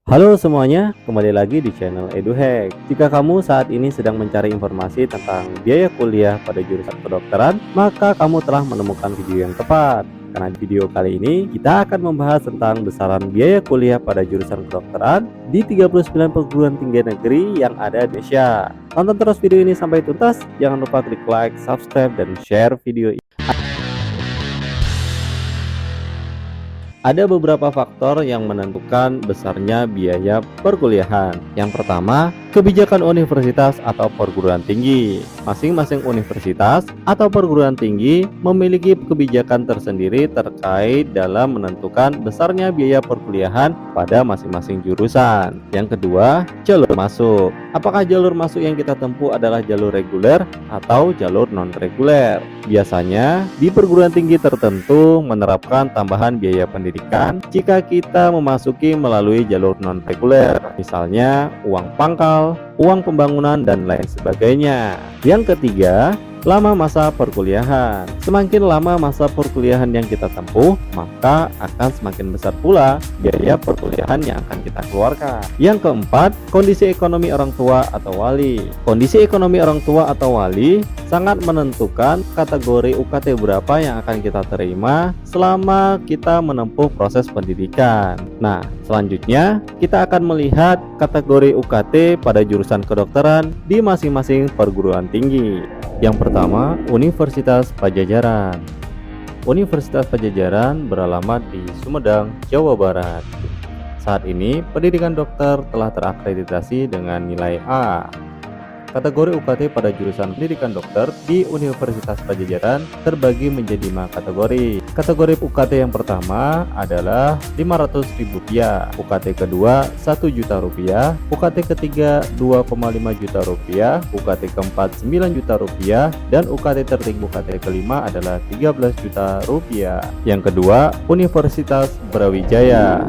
Halo semuanya, kembali lagi di channel EduHack. Jika kamu saat ini sedang mencari informasi tentang biaya kuliah pada jurusan kedokteran, maka kamu telah menemukan video yang tepat. Karena di video kali ini kita akan membahas tentang besaran biaya kuliah pada jurusan kedokteran di 39 perguruan tinggi negeri yang ada di Indonesia. Tonton terus video ini sampai tuntas, jangan lupa klik like, subscribe, dan share video ini. Ada beberapa faktor yang menentukan besarnya biaya perkuliahan. Yang pertama, kebijakan universitas atau perguruan tinggi. Masing-masing universitas atau perguruan tinggi memiliki kebijakan tersendiri terkait dalam menentukan besarnya biaya perkuliahan pada masing-masing jurusan. Yang kedua, jalur masuk. Apakah jalur masuk yang kita tempuh adalah jalur reguler atau jalur non-reguler? Biasanya, di perguruan tinggi tertentu menerapkan tambahan biaya pendidikan jika kita memasuki melalui jalur non-reguler, misalnya uang pangkal, uang pembangunan, dan lain sebagainya. Yang ketiga, lama masa perkuliahan. Semakin lama masa perkuliahan yang kita tempuh, maka akan semakin besar pula biaya perkuliahan yang akan kita keluarkan. Yang keempat, kondisi ekonomi orang tua atau wali. Kondisi ekonomi orang tua atau wali sangat menentukan kategori UKT berapa yang akan kita terima selama kita menempuh proses pendidikan. Nah, selanjutnya kita akan melihat kategori UKT pada jurusan kedokteran di masing-masing perguruan tinggi. Yang pertama, Universitas Padjadjaran. Universitas Padjadjaran beralamat di Sumedang, Jawa Barat. Saat ini, pendidikan dokter telah terakreditasi dengan nilai A. Kategori UKT pada jurusan pendidikan dokter di Universitas Padjadjaran terbagi menjadi 5 kategori. Kategori UKT yang pertama adalah Rp500.000, UKT kedua Rp1.000.000, UKT ketiga Rp2,5 juta, UKT keempat Rp9 juta, dan UKT tertinggi UKT kelima adalah Rp13 juta. Yang kedua, Universitas Brawijaya.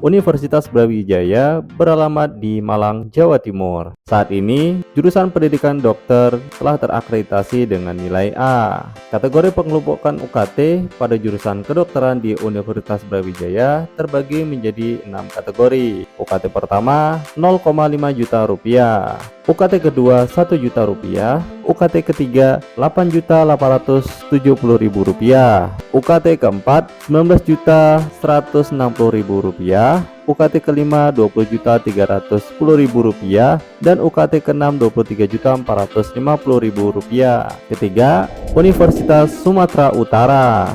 Universitas Brawijaya beralamat di Malang, Jawa Timur. Saat ini, jurusan pendidikan dokter telah terakreditasi dengan nilai A. Kategori pengelompokan UKT pada jurusan kedokteran di Universitas Brawijaya terbagi menjadi 6 kategori. UKT pertama Rp0,5 juta, UKT kedua Rp1 juta, UKT ketiga Rp8.870.000, UKT keempat Rp19.160.000, UKT kelima Rp20.310.000, dan UKT keenam Rp23.450.000. Ketiga, Universitas Sumatera Utara.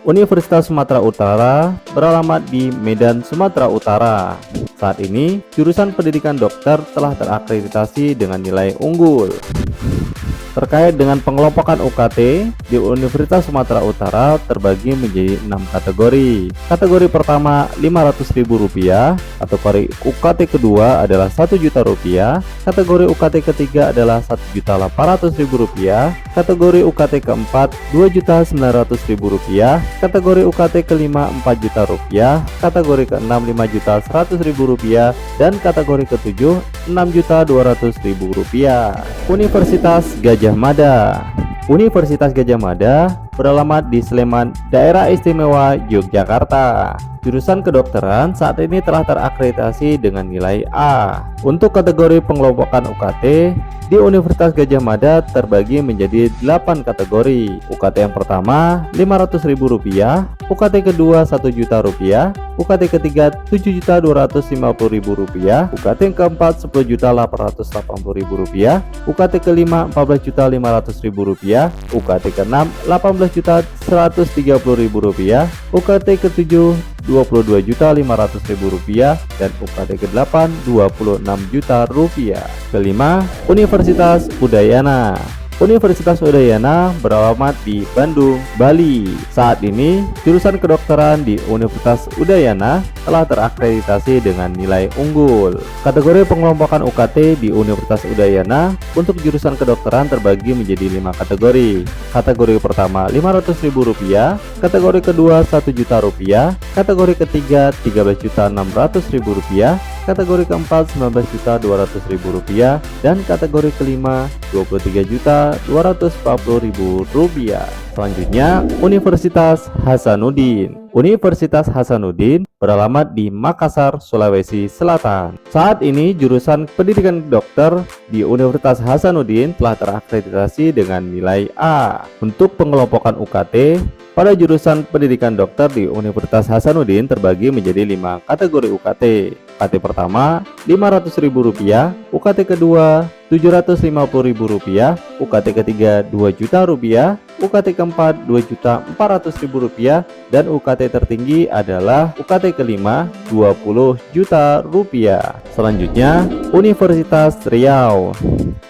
Universitas Sumatera Utara beralamat di Medan, Sumatera Utara. Saat ini, jurusan pendidikan dokter telah terakreditasi dengan nilai unggul. Terkait dengan pengelompokan UKT di Universitas Sumatera Utara terbagi menjadi 6 kategori. Kategori pertama Rp500.000, kategori UKT kedua adalah Rp1 juta, kategori UKT ketiga adalah Rp1.800.000, kategori UKT keempat Rp2.900.000, kategori UKT kelima Rp4 juta, kategori keenam Rp5.100.000, dan kategori ketujuh Rp6.200.000. Universitas Gadjah Mada. Universitas Gadjah Mada beralamat di Sleman, Daerah Istimewa Yogyakarta. Jurusan kedokteran saat ini telah terakreditasi dengan nilai A. Untuk kategori pengelompokan UKT di Universitas Gadjah Mada terbagi menjadi 8 kategori. UKT yang pertama Rp500.000, UKT kedua Rp1 juta, UKT ketiga Rp7.250.000, UKT yang keempat Rp10.880.000, UKT kelima Rp14.500.000, UKT keenam Rp18.130.000, UKT ketujuh Rp22.500.000, dan UKT ke-8 Rp26 juta. Kelima, Universitas Udayana. Universitas Udayana beralamat di Bandung, Bali. Saat ini, jurusan kedokteran di Universitas Udayana telah terakreditasi dengan nilai unggul. Kategori pengelompokan UKT di Universitas Udayana untuk jurusan kedokteran terbagi menjadi 5 kategori. Kategori pertama Rp500.000, kategori kedua Rp1 juta, kategori ketiga Rp13.600.000, kategori keempat Rp19.200.000, dan kategori kelima Rp23.240.000. Selanjutnya, Universitas Hasanuddin. Universitas Hasanuddin beralamat di Makassar, Sulawesi Selatan. Saat ini jurusan pendidikan dokter di Universitas Hasanuddin telah terakreditasi dengan nilai A. Untuk pengelompokan UKT pada jurusan pendidikan dokter di Universitas Hasanuddin terbagi menjadi 5 kategori UKT. UKT pertama Rp500.000, UKT kedua Rp750.000, UKT ketiga Rp2.000.000, UKT keempat Rp2.400.000, dan UKT tertinggi adalah UKT kelima Rp20.000.000. Selanjutnya, Universitas Riau.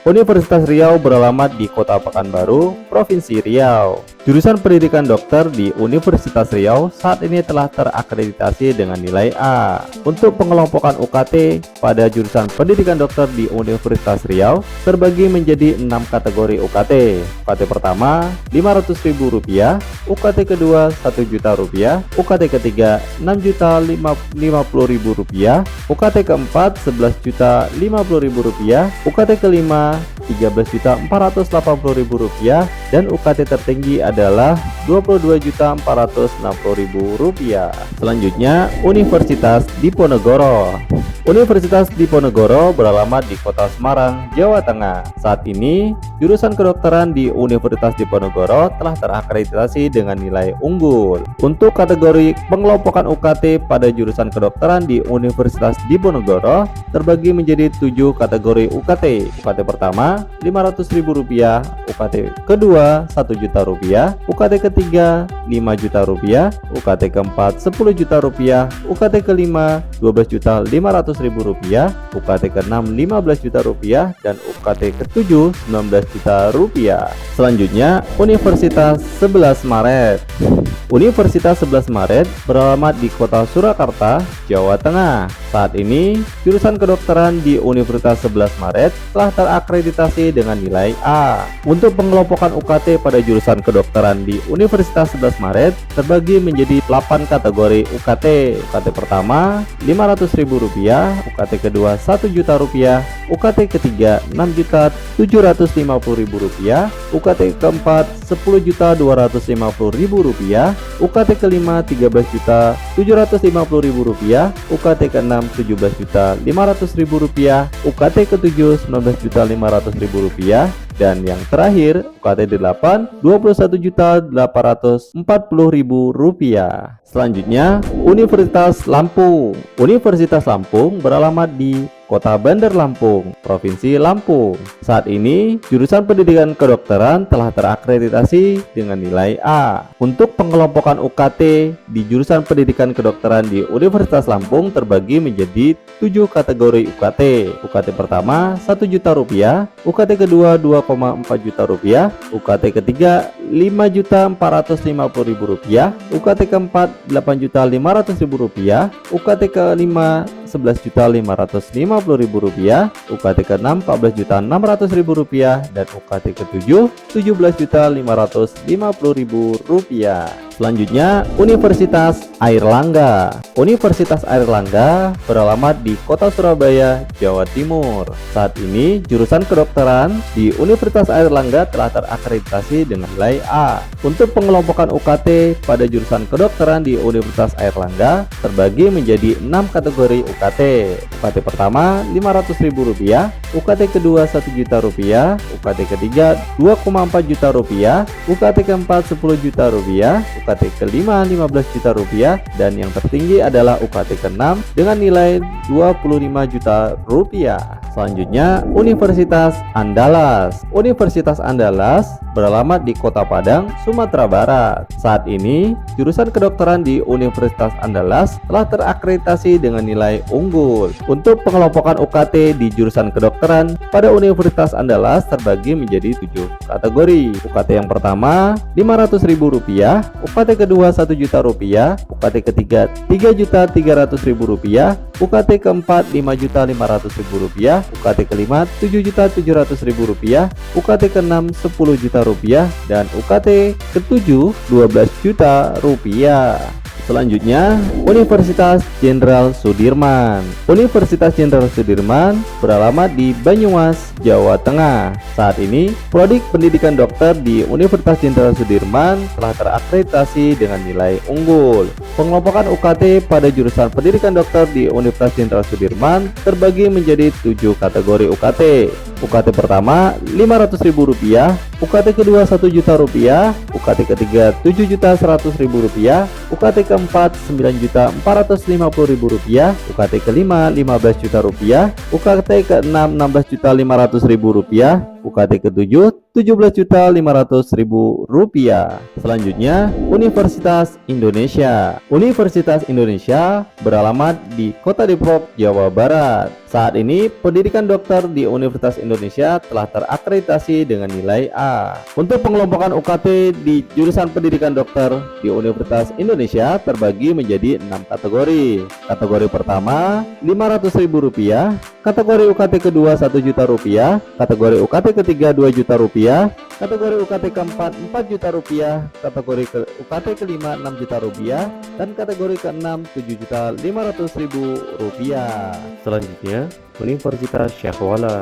Universitas Riau beralamat di Kota Pekanbaru, Provinsi Riau. Jurusan pendidikan dokter di Universitas Riau saat ini telah terakreditasi dengan nilai A. Untuk pengelompokan UKT pada jurusan pendidikan dokter di Universitas Riau terbagi menjadi 6 kategori UKT. UKT pertama Rp500.000, UKT kedua Rp1.000.000, UKT ketiga Rp6.050.000, UKT keempat Rp11.050.000, UKT kelima Rp13.480.000, dan UKT tertinggi adalah Rp22.460.000. Selanjutnya, Universitas Diponegoro. Universitas Diponegoro beralamat di Kota Semarang, Jawa Tengah. Saat ini, jurusan kedokteran di Universitas Diponegoro telah terakreditasi dengan nilai unggul. Untuk kategori pengelompokan UKT pada jurusan kedokteran di Universitas Diponegoro terbagi menjadi 7 kategori UKT. UKT pertama Rp500.000, UKT kedua Rp1.000.000, UKT ketiga Rp5.000.000, UKT keempat Rp10.000.000, UKT kelima Rp12.500.000, UKT ke-6 Rp15.000.000, dan UKT ke-7 Rp19.000.000. Selanjutnya, Universitas 11 Maret. Universitas 11 Maret beralamat di Kota Surakarta, Jawa Tengah. Saat ini, jurusan kedokteran di Universitas 11 Maret telah terakreditasi dengan nilai A. Untuk pengelompokan UKT pada jurusan kedokteran di Universitas 11 Maret terbagi menjadi 8 kategori UKT. UKT pertama Rp500.000, UKT kedua Rp1.000.000, UKT ketiga Rp6.750.000, UKT keempat Rp10.250.000, UKT kelima Rp13.750.000, UKT keenam Rp17.500.000, UKT ketujuh Rp19.500.000, dan yang terakhir UKT 8 Rp21.840.000. Selanjutnya, Universitas Lampung. Universitas Lampung beralamat di Kota Bandar Lampung, Provinsi Lampung. Saat ini, jurusan pendidikan kedokteran telah terakreditasi dengan nilai A. Untuk pengelompokan UKT di jurusan pendidikan kedokteran di Universitas Lampung terbagi menjadi 7 kategori UKT. UKT pertama Rp1.000.000, UKT kedua Rp2.4 juta, UKT ketiga Rp5.450.000, UKT keempat Rp8.500.000, UKT kelima Rp11.550.000, UKT ke-6 Rp14.600.000, dan UKT ke-7 Rp17.550.000. Selanjutnya, Universitas Airlangga. Universitas Airlangga beralamat di Kota Surabaya, Jawa Timur. Saat ini, jurusan kedokteran di Universitas Airlangga telah terakreditasi dengan nilai A. Untuk pengelompokan UKT pada jurusan kedokteran di Universitas Airlangga terbagi menjadi 6 kategori UKT. UKT pertama Rp500.000, UKT kedua Rp1.000.000, UKT ketiga Rp2.4 juta, UKT keempat Rp10 juta, UKT kelima Rp15 juta, dan yang tertinggi adalah UKT ke-6 dengan nilai Rp25 juta. Selanjutnya, Universitas Andalas. Universitas Andalas beralamat di Kota Padang, Sumatera Barat. Saat ini, jurusan kedokteran di Universitas Andalas telah terakreditasi dengan nilai unggul. Untuk pengelompokan UKT di jurusan kedokteran pada Universitas Andalas terbagi menjadi 7 kategori. UKT yang pertama Rp500.000, UKT kedua Rp1 juta, UKT ketiga Rp3.300.000, UKT keempat Rp5.500.000, UKT kelima Rp7.700.000, UKT keenam Rp10 juta, dan UKT ketujuh Rp12 juta. Selanjutnya, Universitas Jenderal Sudirman. Universitas Jenderal Sudirman beralamat di Banyumas, Jawa Tengah. Saat ini, prodi pendidikan dokter di Universitas Jenderal Sudirman telah terakreditasi dengan nilai unggul. Pengelompokan UKT pada jurusan pendidikan dokter di Universitas Jenderal Sudirman terbagi menjadi 7 kategori UKT. UKT pertama Rp500.000, UKT kedua Rp1.000.000, UKT ketiga Rp7.100.000, UKT keempat Rp9.450.000, UKT kelima Rp15 juta, UKT keenam Rp16.500.000, UKT ketujuh Rp17.500.000. Selanjutnya, Universitas Indonesia. Universitas Indonesia beralamat di Kota Depok, Jawa Barat. Saat ini, pendidikan dokter di Universitas Indonesia telah terakreditasi dengan nilai A. Untuk pengelompokan UKT di jurusan pendidikan dokter di Universitas Indonesia terbagi menjadi 6 kategori. Kategori pertama Rp500.000, kategori UKT kedua Rp1.000.000, kategori UKT ketiga Rp2.000.000, kategori UKT keempat Rp4.000.000, kategori UKT kelima Rp6.000.000, dan kategori keenam Rp7.500.000. Selanjutnya, Universitas Syahwala.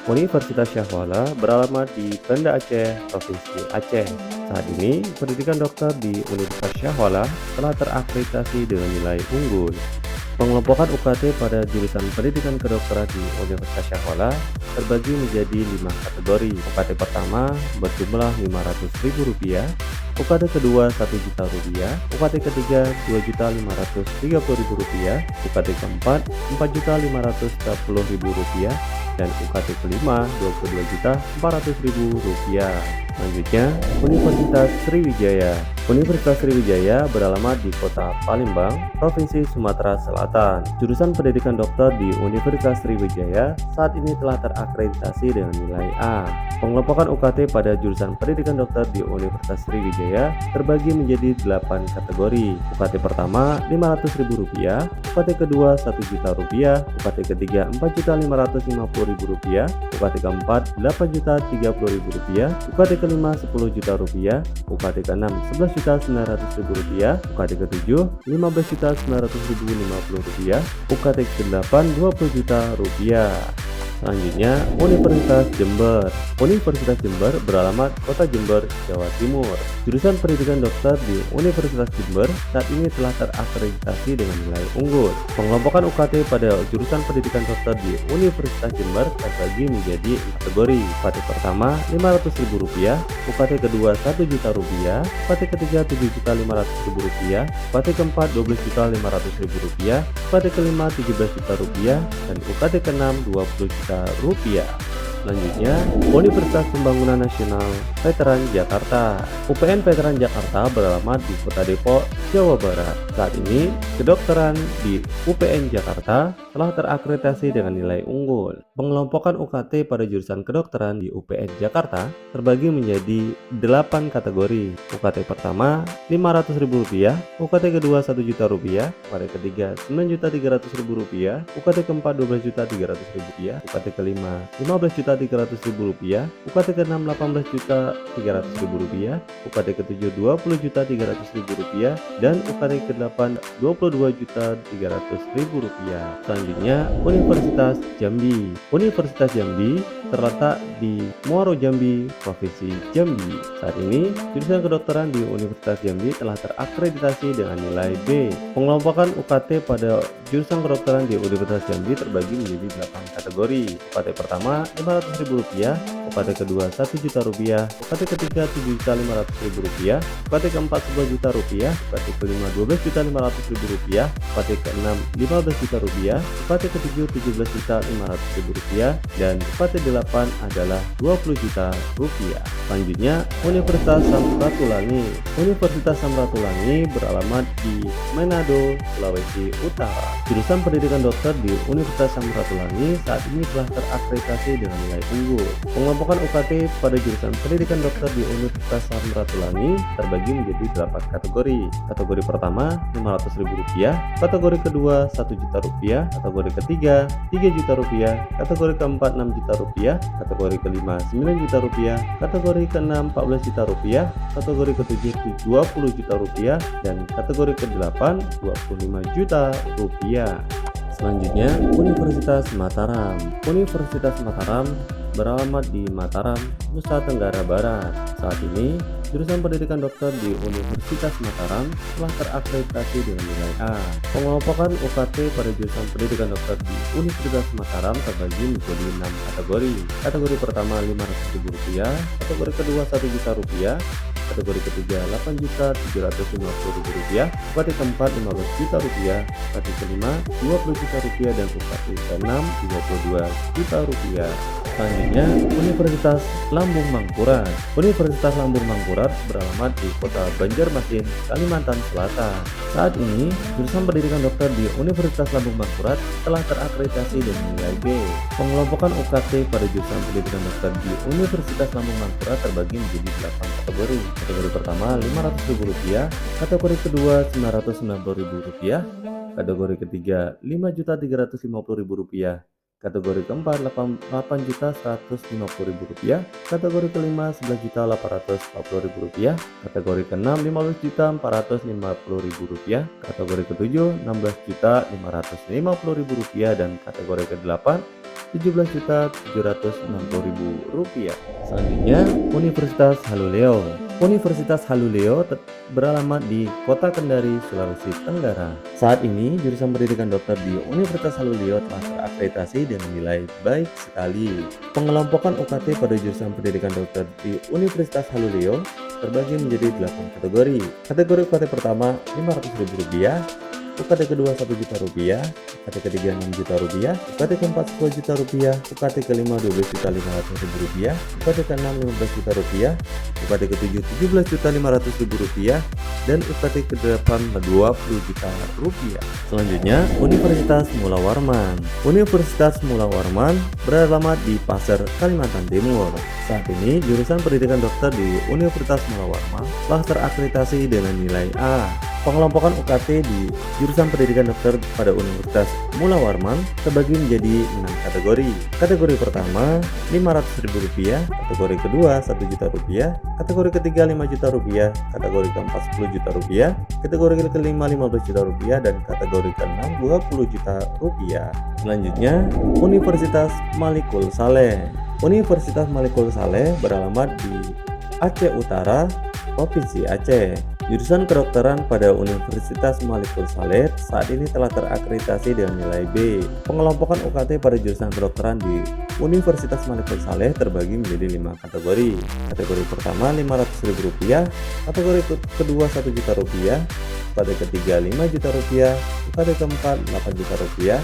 Universitas Syahwala beralamat di Banda Aceh, Provinsi Aceh. Saat ini, pendidikan dokter di Universitas Syahwala telah terakreditasi dengan nilai unggul. Pengelompokan UKT pada jurusan pendidikan kedokteran di Universitas Syahwala terbagi menjadi 5 kategori. UKT pertama berjumlah Rp500.000, UKT kedua Rp1.000.000, UKT ketiga Rp2.530.000, UKT keempat Rp4.540.000, dan UKT kelima Rp22.400.000. Selanjutnya, Universitas Sriwijaya. Universitas Sriwijaya beralamat di Kota Palembang, Provinsi Sumatera Selatan. Jurusan pendidikan dokter di Universitas Sriwijaya saat ini telah terakreditasi dengan nilai A. Pengelompokan UKT pada jurusan pendidikan dokter di Universitas Sriwijaya terbagi menjadi 8 kategori. UKT pertama Rp500.000, UKT kedua Rp1.000.000, UKT ketiga Rp4.550.000, UKT keempat Rp8.030.000, UKT kelima Rp10.000.000, UKT keenam Rp11.900.000, UKT ketujuh Rp15.900.050, UKT ke-8 Rp20.000.000. Selanjutnya, Universitas Jember. Universitas Jember beralamat Kota Jember, Jawa Timur. Jurusan pendidikan dokter di Universitas Jember saat ini telah terakreditasi dengan nilai unggul. Pengelompokan UKT pada jurusan pendidikan dokter di Universitas Jember terbagi menjadi 4 kategori. UKT pertama Rp500.000, UKT kedua Rp1.000.000, UKT ketiga Rp7.500.000, UKT keempat Rp12.500.000, UKT kelima Rp17.000.000, dan UKT keenam Rp20.000.000. Selanjutnya, Universitas Pembangunan Nasional Veteran Jakarta. UPN Veteran Jakarta beralamat di Kota Depok, Jawa Barat. Saat ini, kedokteran di UPN Jakarta telah terakreditasi dengan nilai unggul. Pengelompokan UKT pada jurusan kedokteran di UPN Jakarta terbagi menjadi 8 kategori. UKT pertama Rp500.000, UKT kedua Rp1.000.000, UKT ketiga Rp9.300.000, UKT keempat Rp12.300.000, UKT kelima Rp15.300.000, UKT keenam Rp18.300.000, UKT ketujuh Rp20.300.000, dan UKT ke-8 Rp22.300.000. Selanjutnya, Universitas Jambi. Universitas Jambi terletak di Muaro Jambi, Provinsi Jambi. Saat ini, jurusan kedokteran di Universitas Jambi telah terakreditasi dengan nilai B. Pengelompokan UKT pada jurusan kedokteran di Universitas Jambi terbagi menjadi 8 kategori. UKT pertama Rp500.000, UKT kedua Rp1.000.000, UKT ketiga Rp7.500.000, UKT keempat Rp11.000.000, UKT kelima Rp12.500.000, UKT keenam Rp15.000.000, UKT ketujuh Rp17.500.000, dan UKT 8 adalah Rp20.000.000. Selanjutnya, Universitas Samratulangi. Universitas Samratulangi beralamat di Manado, Sulawesi Utara. Jurusan pendidikan dokter di Universitas Samratulangi saat ini telah terakreditasi dengan nilai unggul. Pengelompokan UKT pada jurusan pendidikan dokter di Universitas Samratulangi terbagi menjadi 8 kategori. Kategori pertama Rp500.000, kategori kedua Rp1.000.000, kategori ketiga Rp3.000.000, kategori keempat Rp6.000.000, kategori kelima Rp9.000.000, kategori keenam Rp14.000.000, kategori ketujuh Rp20.000.000, dan kategori ke-8 Rp25.000.000. Selanjutnya, Universitas Mataram. Universitas Mataram beralamat di Mataram, Nusa Tenggara Barat. Saat ini, jurusan pendidikan dokter di Universitas Mataram telah terakreditasi dengan nilai A. Pengelompokan UKT pada jurusan pendidikan dokter di Universitas Mataram terbagi menjadi 6 kategori. Kategori pertama Rp500.000, kategori kedua Rp1.000.000, kategori ketiga Rp8.750.000, UKT keempat Rp15.000.000, UKT kelima Rp20.000.000, dan UKT keenam Rp22.000.000. Selanjutnya, Universitas Lambung Mangkurat. Universitas Lambung Mangkurat beralamat di Kota Banjarmasin, Kalimantan Selatan. Saat ini, jurusan pendidikan dokter di Universitas Lambung Mangkurat telah terakreditasi dengan nilai B. Pengelompokan UKT pada jurusan pendidikan dokter di Universitas Lambung Mangkurat terbagi menjadi 8 kategori. Kategori pertama Rp500.000, kategori kedua Rp990.000, kategori ketiga Rp5.350.000, kategori keempat Rp8.150.000, kategori kelima Rp11.840.000, kategori keenam Rp15.450.000, kategori ketujuh Rp16.550.000, dan kategori ke-8 Rp17.760.000. Selanjutnya, Universitas Haluleo. Universitas Haluleo beralamat di Kota Kendari, Sulawesi Tenggara. Saat ini, jurusan pendidikan dokter di Universitas Haluleo telah terakreditasi dengan nilai baik sekali. Pengelompokan UKT pada jurusan pendidikan dokter di Universitas Haluleo terbagi menjadi 8 kategori. Kategori UKT pertama Rp500.000, UKT kedua Rp1.000.000, UKT ketiga Rp6.000.000, UKT keempat Rp10.000.000, UKT kelima Rp12.500.000, UKT keenam Rp15.000.000, UKT ketujuh Rp17.500.000, dan UKT ke-8 Rp20.000.000. Selanjutnya, Universitas Mula Warman. Universitas Mula Warman beralamat di Pasir, Kalimantan Timur. Saat ini, jurusan pendidikan dokter di Universitas Mula Warman telah terakreditasi dengan nilai A. Pengelompokan UKT di jurusan pendidikan dokter pada Universitas Mula Warman terbagi menjadi 6 kategori. Kategori pertama Rp500.000, kategori kedua Rp1.000.000, kategori ketiga Rp5.000.000, kategori keempat Rp10.000.000, kategori kelima Rp15.000.000, dan kategori keenam Rp20.000.000. Selanjutnya, Universitas Malikul Saleh. Universitas Malikul Saleh beralamat di Aceh Utara, Provinsi Aceh. Jurusan kedokteran pada Universitas Malikul Saleh saat ini telah terakreditasi dengan nilai B. Pengelompokan UKT pada jurusan kedokteran di Universitas Malikul Saleh terbagi menjadi 5 kategori. Kategori pertama Rp500.000, kategori kedua Rp1.000.000, UKT ketiga Rp5.000.000, UKT keempat Rp8.000.000,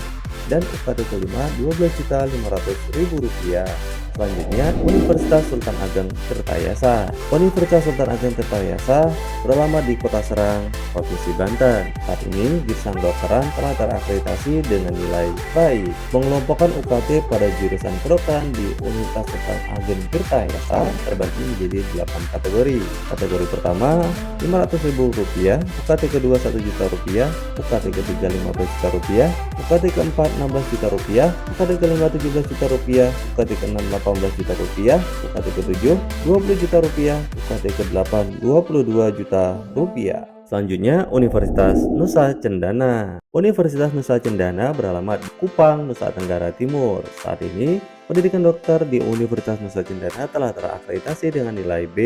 dan UKT kelima Rp12.500.000. Selanjutnya, Universitas Sultan Ageng Tirtayasa. Universitas Sultan Ageng Tirtayasa beralamat di Kota Serang, Provinsi Banten. Saat ini, jurusan kedokteran telah terakreditasi dengan nilai baik. Pengelompokan UKT pada jurusan kedokteran di Universitas Sultan Ageng Tirtayasa terbagi menjadi 8 kategori. Kategori pertama Rp500.000, UKT kedua Rp1.000.000, UKT ketiga Rp15.000.000, UKT keempat Rp16.000.000, UKT kelima Rp17.000.000, UKT keenam Rp18.000.000, UKT ke-7 Rp20.000.000, UKT ke-8 Rp22.000.000. Selanjutnya, Universitas Nusa Cendana. Universitas Nusa Cendana beralamat di Kupang, Nusa Tenggara Timur. Saat ini, pendidikan dokter di Universitas Nusa Cendana telah terakreditasi dengan nilai B.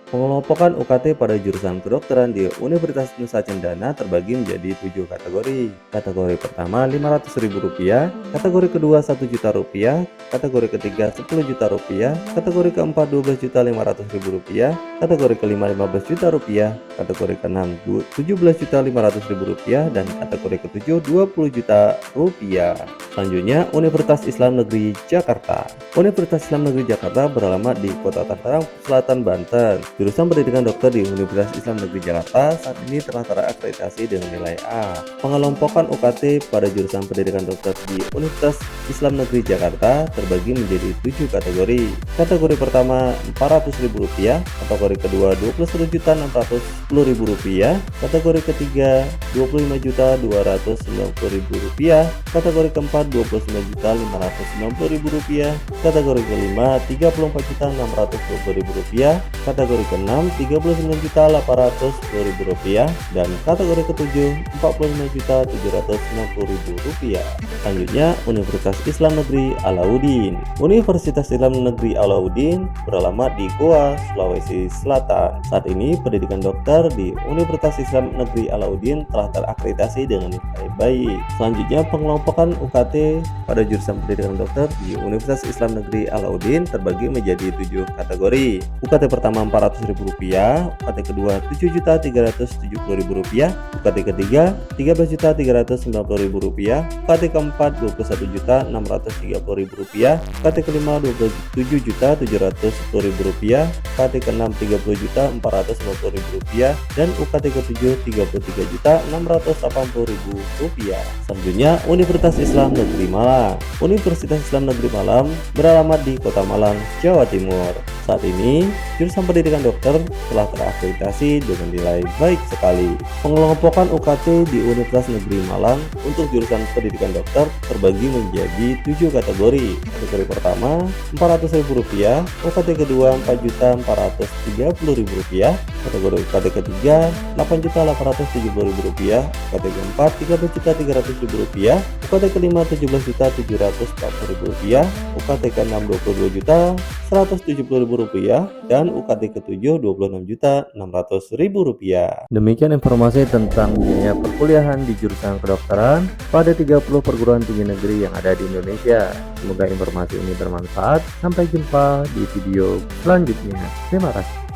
Pengelompokan UKT pada jurusan kedokteran di Universitas Nusa Cendana terbagi menjadi 7 kategori. Kategori pertama Rp500.000, kategori kedua Rp1.000.000, kategori ketiga Rp10.000.000, kategori keempat Rp12.500.000, kategori kelima Rp15.000.000, kategori keenam Rp17.500.000, dan kategori ke-7 Rp20.000.000. Selanjutnya, Universitas Islam Negeri Jakarta. Jakarta. Universitas Islam Negeri Jakarta beralamat di Kota Tangerang Selatan, Banten. Jurusan pendidikan dokter di Universitas Islam Negeri Jakarta saat ini telah terakreditasi dengan nilai A. Pengelompokan UKT pada jurusan pendidikan dokter di Universitas Islam Negeri Jakarta terbagi menjadi 7 kategori. Kategori pertama Rp400.000, kategori kedua Rp21.610.000, kategori ketiga Rp25.290.000, kategori keempat Rp29.590.000, kategori kelima Rp34.620.000, kategori keenam Rp39.810.000, dan kategori ketujuh Rp45.790.000. Selanjutnya, Universitas Islam Negeri Alauddin. Universitas Islam Negeri Alauddin beralamat di Goa, Sulawesi Selatan. Saat ini pendidikan dokter di Universitas Islam Negeri Alauddin telah terakreditasi dengan nilai baik. Selanjutnya, pengelompokan UKT pada jurusan pendidikan dokter di Universitas Islam Negeri Alauddin terbagi menjadi 7 kategori. UKT pertama Rp400.000, UKT kedua Rp7.370.000, UKT ketiga Rp13.390.000, UKT keempat Rp21.630.000, UKT kelima Rp27.710.000, UKT keenam Rp30.450.000, dan UKT ketujuh Rp33.680.000. Selanjutnya, Universitas Islam Negeri Malang. Universitas Islam Negeri Malang beralamat di Kota Malang, Jawa Timur. Saat ini, jurusan pendidikan dokter telah terakreditasi dengan nilai baik sekali. Pengelompokan UKT di Universitas Negeri Malang untuk jurusan pendidikan dokter terbagi menjadi 7 kategori. Kategori pertama Rp400.000, UKT kedua Rp4.430.000, kategori UKT ketiga Rp8.870.000, UKT keempat Rp13.300.000, UKT kelima Rp17.740.000, UKT keenam Rp22.170.000, dan UKT ketujuh Rp26.600.000. Demikian informasi tentang biaya perkuliahan di jurusan kedokteran pada 30 perguruan tinggi negeri yang ada di Indonesia. Semoga informasi ini bermanfaat. Sampai jumpa di video selanjutnya. Terima kasih.